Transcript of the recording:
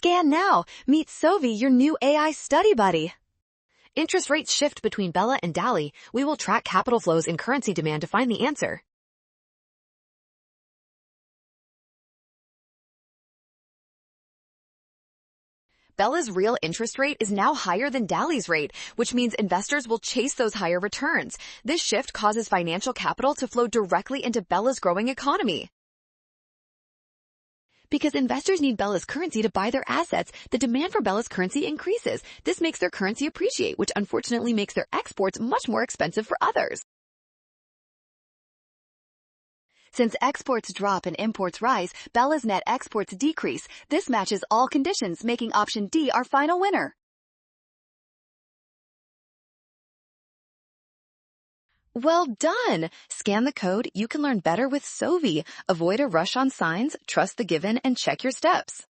Scan now. Meet Sovi, your new AI study buddy. Interest rates shift between Bella and Dali. We will track capital flows and currency demand to find the answer. Bella's real interest rate is now higher than Dali's rate, which means investors will chase those higher returns. This shift causes financial capital to flow directly into Bella's growing economy. Because investors need Bella's currency to buy their assets, the demand for Bella's currency increases. This makes their currency appreciate, which unfortunately makes their exports much more expensive for others. Since exports drop and imports rise, Bella's net exports decrease. This matches all conditions, making option D our final winner. Well done! Scan the code. You can learn better with Sovi. Avoid a rush on signs, trust the given, and check your steps.